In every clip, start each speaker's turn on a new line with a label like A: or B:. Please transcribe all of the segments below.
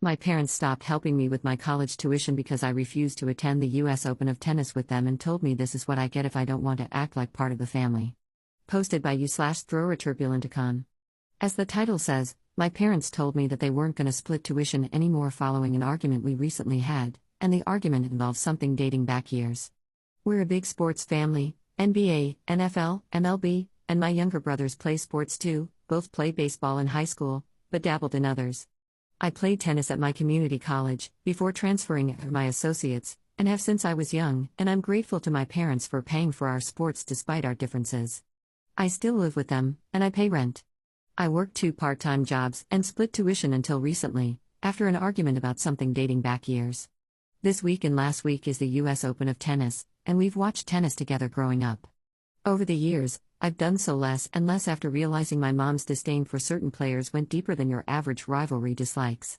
A: My parents stopped helping me with my college tuition because I refused to attend the US Open of Tennis with them and told me this is what I get if I don't want to act like part of the family. Posted by you/throwraturbulenticon. As the title says, my parents told me that they weren't going to split tuition anymore following an argument we recently had, and the argument involved something dating back years. We're a big sports family, NBA, NFL, MLB, and my younger brothers play sports too, both played baseball in high school, but dabbled in others. I played tennis at my community college, before transferring to my associates, and have since I was young, and I'm grateful to my parents for paying for our sports despite our differences. I still live with them, and I pay rent. I worked 2 part-time jobs and split tuition until recently, after an argument about something dating back years. This week and last week is the US Open of Tennis, and we've watched tennis together growing up. Over the years, I've done so less and less after realizing my mom's disdain for certain players went deeper than your average rivalry dislikes.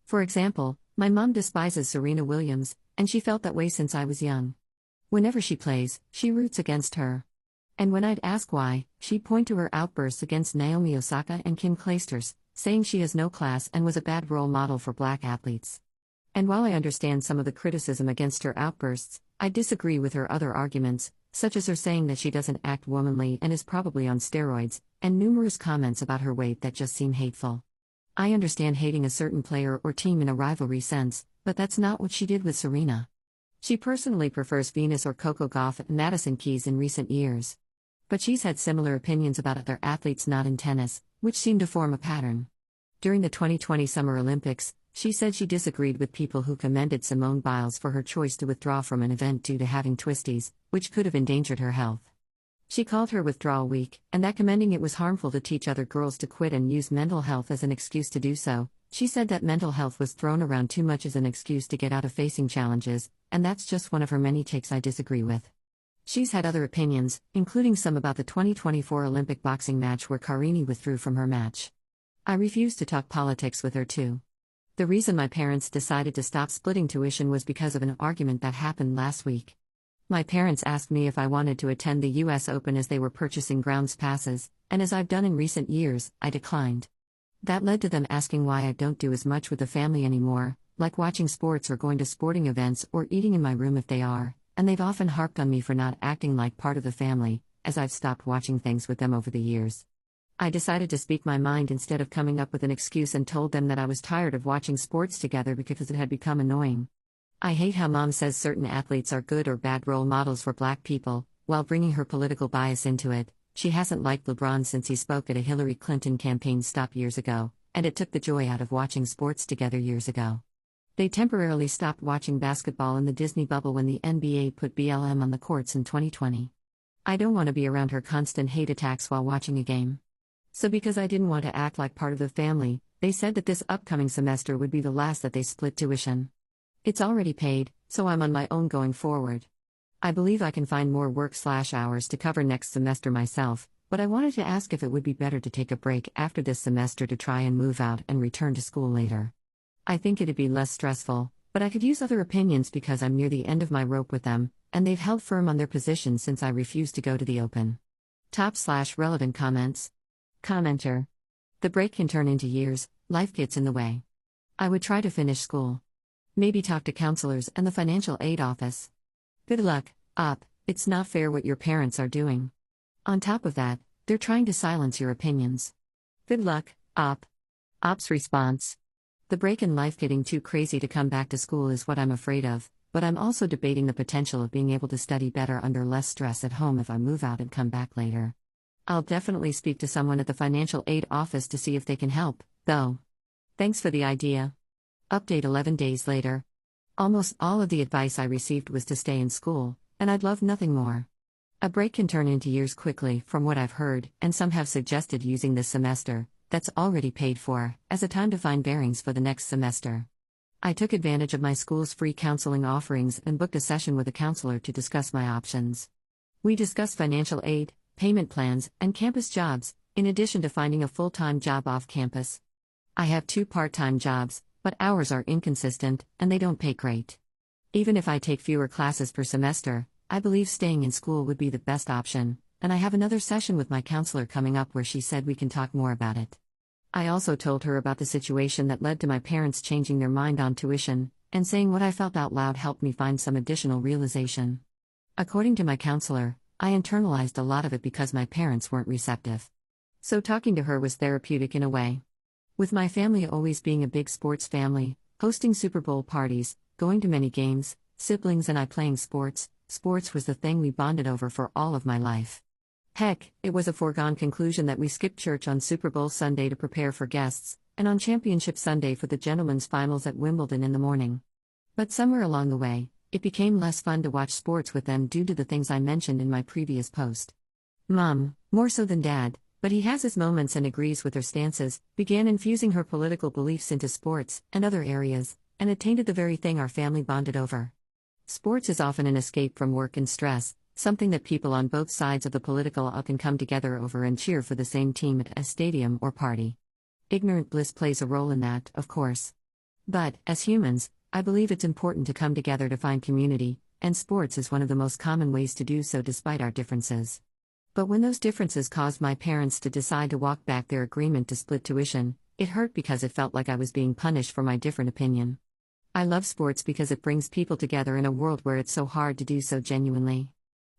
A: For example, my mom despises Serena Williams, and she felt that way since I was young. Whenever she plays, she roots against her. And when I'd ask why, she'd point to her outbursts against Naomi Osaka and Kim Clijsters, saying she has no class and was a bad role model for black athletes. And while I understand some of the criticism against her outbursts, I disagree with her other arguments, such as her saying that she doesn't act womanly and is probably on steroids, and numerous comments about her weight that just seem hateful. I understand hating a certain player or team in a rivalry sense, but that's not what she did with Serena. She personally prefers Venus or Coco Gauff and Madison Keys in recent years. But she's had similar opinions about other athletes not in tennis, which seem to form a pattern. During the 2020 Summer Olympics, she said she disagreed with people who commended Simone Biles for her choice to withdraw from an event due to having twisties, which could have endangered her health. She called her withdrawal weak, and that commending it was harmful to teach other girls to quit and use mental health as an excuse to do so. She said that mental health was thrown around too much as an excuse to get out of facing challenges, and that's just one of her many takes I disagree with. She's had other opinions, including some about the 2024 Olympic boxing match where Carini withdrew from her match. I refuse to talk politics with her too. The reason my parents decided to stop splitting tuition was because of an argument that happened last week. My parents asked me if I wanted to attend the US Open as they were purchasing grounds passes, and as I've done in recent years, I declined. That led to them asking why I don't do as much with the family anymore, like watching sports or going to sporting events or eating in my room if they are, and they've often harped on me for not acting like part of the family, as I've stopped watching things with them over the years. I decided to speak my mind instead of coming up with an excuse and told them that I was tired of watching sports together because it had become annoying. I hate how mom says certain athletes are good or bad role models for black people, while bringing her political bias into it. She hasn't liked LeBron since he spoke at a Hillary Clinton campaign stop years ago, and it took the joy out of watching sports together years ago. They temporarily stopped watching basketball in the Disney bubble when the NBA put BLM on the courts in 2020. I don't want to be around her constant hate attacks while watching a game. So because I didn't want to act like part of the family, they said that this upcoming semester would be the last that they split tuition. It's already paid, so I'm on my own going forward. I believe I can find more work/hours to cover next semester myself, but I wanted to ask if it would be better to take a break after this semester to try and move out and return to school later. I think it'd be less stressful, but I could use other opinions because I'm near the end of my rope with them, and they've held firm on their position since I refused to go to the Open. Top/relevant comments. Commenter. The break can turn into years, life gets in the way. I would try to finish school. Maybe talk to counselors and the financial aid office. Good luck, Op, it's not fair what your parents are doing. On top of that, they're trying to silence your opinions. Good luck, Op. Op's response. The break in life getting too crazy to come back to school is what I'm afraid of, but I'm also debating the potential of being able to study better under less stress at home if I move out and come back later. I'll definitely speak to someone at the financial aid office to see if they can help, though. Thanks for the idea. Update 11 days later. Almost all of the advice I received was to stay in school, and I'd love nothing more. A break can turn into years quickly, from what I've heard, and some have suggested using this semester, that's already paid for, as a time to find bearings for the next semester. I took advantage of my school's free counseling offerings and booked a session with a counselor to discuss my options. We discussed financial aid, payment plans, and campus jobs, in addition to finding a full-time job off campus. I have 2 part-time jobs, but hours are inconsistent, and they don't pay great. Even if I take fewer classes per semester, I believe staying in school would be the best option, and I have another session with my counselor coming up where she said we can talk more about it. I also told her about the situation that led to my parents changing their mind on tuition, and saying what I felt out loud helped me find some additional realization. According to my counselor, I internalized a lot of it because my parents weren't receptive. So talking to her was therapeutic in a way. With my family always being a big sports family, hosting Super Bowl parties, going to many games, siblings and I playing sports was the thing we bonded over for all of my life. Heck, it was a foregone conclusion that we skipped church on Super Bowl Sunday to prepare for guests, and on Championship Sunday for the gentlemen's finals at Wimbledon in the morning. But somewhere along the way, it became less fun to watch sports with them due to the things I mentioned in my previous post. Mom, more so than Dad, but he has his moments and agrees with her stances, began infusing her political beliefs into sports and other areas, and it tainted the very thing our family bonded over. Sports is often an escape from work and stress, something that people on both sides of the political aisle can come together over and cheer for the same team at a stadium or party. Ignorant bliss plays a role in that, of course. But, as humans, I believe it's important to come together to find community, and sports is one of the most common ways to do so despite our differences. But when those differences caused my parents to decide to walk back their agreement to split tuition, it hurt because it felt like I was being punished for my different opinion. I love sports because it brings people together in a world where it's so hard to do so genuinely.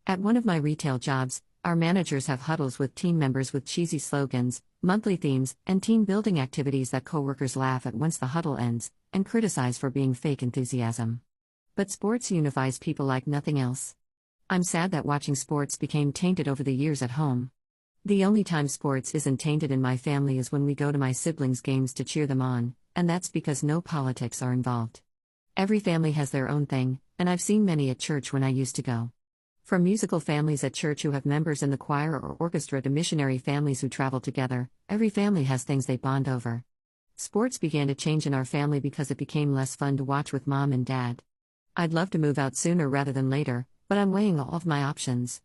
A: At one of my retail jobs, our managers have huddles with team members with cheesy slogans, monthly themes, and team building activities that coworkers laugh at once the huddle ends, and criticize for being fake enthusiasm. But sports unifies people like nothing else. I'm sad that watching sports became tainted over the years at home. The only time sports isn't tainted in my family is when we go to my siblings' games to cheer them on, and that's because no politics are involved. Every family has their own thing, and I've seen many at church when I used to go. From musical families at church who have members in the choir or orchestra to missionary families who travel together, every family has things they bond over. Sports began to change in our family because it became less fun to watch with Mom and Dad. I'd love to move out sooner rather than later, but I'm weighing all of my options.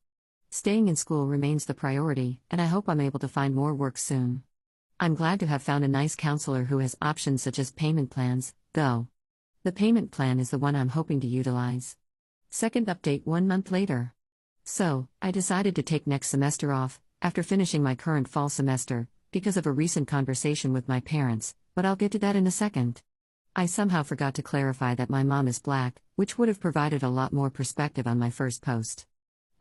A: Staying in school remains the priority, and I hope I'm able to find more work soon. I'm glad to have found a nice counselor who has options such as payment plans, though. The payment plan is the one I'm hoping to utilize. Second update 1 month later. So, I decided to take next semester off, after finishing my current fall semester, because of a recent conversation with my parents, but I'll get to that in a second. I somehow forgot to clarify that my mom is black, which would have provided a lot more perspective on my first post.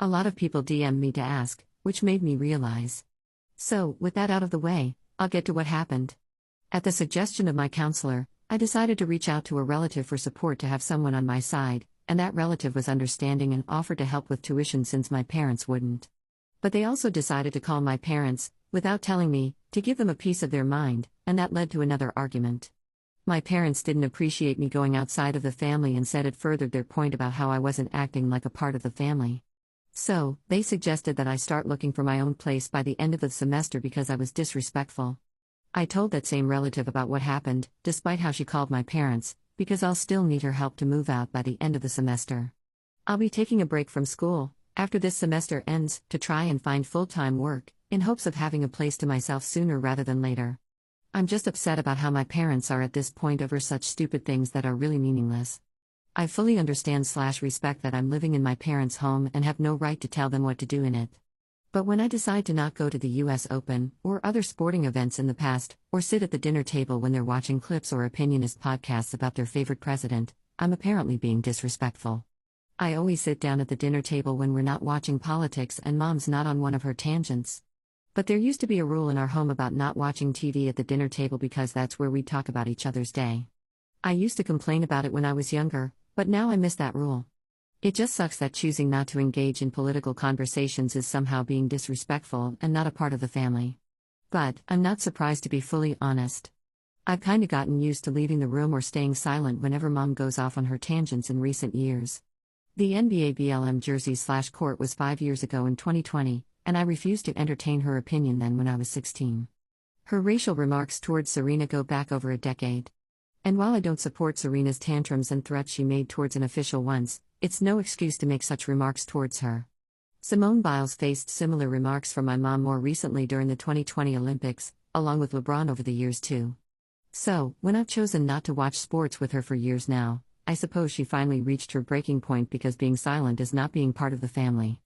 A: A lot of people DM'd me to ask, which made me realize. So, with that out of the way, I'll get to what happened. At the suggestion of my counselor, I decided to reach out to a relative for support to have someone on my side, and that relative was understanding and offered to help with tuition since my parents wouldn't. But they also decided to call my parents, without telling me, to give them a piece of their mind, and that led to another argument. My parents didn't appreciate me going outside of the family and said it furthered their point about how I wasn't acting like a part of the family. So, they suggested that I start looking for my own place by the end of the semester because I was disrespectful. I told that same relative about what happened, despite how she called my parents, because I'll still need her help to move out by the end of the semester. I'll be taking a break from school, after this semester ends, to try and find full-time work, in hopes of having a place to myself sooner rather than later. I'm just upset about how my parents are at this point over such stupid things that are really meaningless. I fully understand/respect that I'm living in my parents' home and have no right to tell them what to do in it. But when I decide to not go to the US Open, or other sporting events in the past, or sit at the dinner table when they're watching clips or opinionist podcasts about their favorite president, I'm apparently being disrespectful. I always sit down at the dinner table when we're not watching politics and Mom's not on one of her tangents. But there used to be a rule in our home about not watching TV at the dinner table because that's where we'd talk about each other's day. I used to complain about it when I was younger, but now I miss that rule. It just sucks that choosing not to engage in political conversations is somehow being disrespectful and not a part of the family. But, I'm not surprised to be fully honest. I've kinda gotten used to leaving the room or staying silent whenever Mom goes off on her tangents in recent years. The NBA BLM jersey/court was 5 years ago in 2020, and I refused to entertain her opinion then when I was 16. Her racial remarks towards Serena go back over a decade. And while I don't support Serena's tantrums and threats she made towards an official once, it's no excuse to make such remarks towards her. Simone Biles faced similar remarks from my mom more recently during the 2020 Olympics, along with LeBron over the years too. So, when I've chosen not to watch sports with her for years now, I suppose she finally reached her breaking point because being silent is not being part of the family.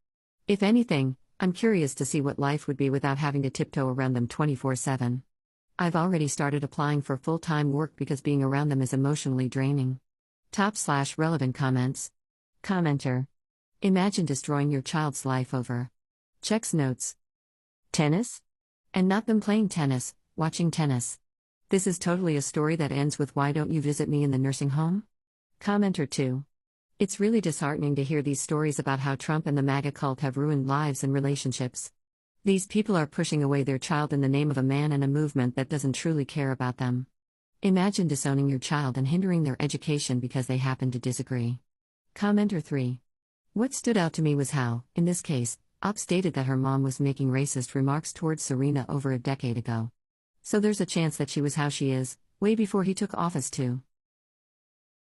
A: If anything, I'm curious to see what life would be without having to tiptoe around them 24/7. I've already started applying for full-time work because being around them is emotionally draining. Top/relevant comments. Commenter. Imagine destroying your child's life over. Checks notes. Tennis? And not them playing tennis, watching tennis. This is totally a story that ends with "Why don't you visit me in the nursing home?" Commenter 2. It's really disheartening to hear these stories about how Trump and the MAGA cult have ruined lives and relationships. These people are pushing away their child in the name of a man and a movement that doesn't truly care about them. Imagine disowning your child and hindering their education because they happen to disagree. Commenter 3. What stood out to me was how, in this case, Op stated that her mom was making racist remarks towards Serena over a decade ago. So there's a chance that she was how she is, way before he took office too.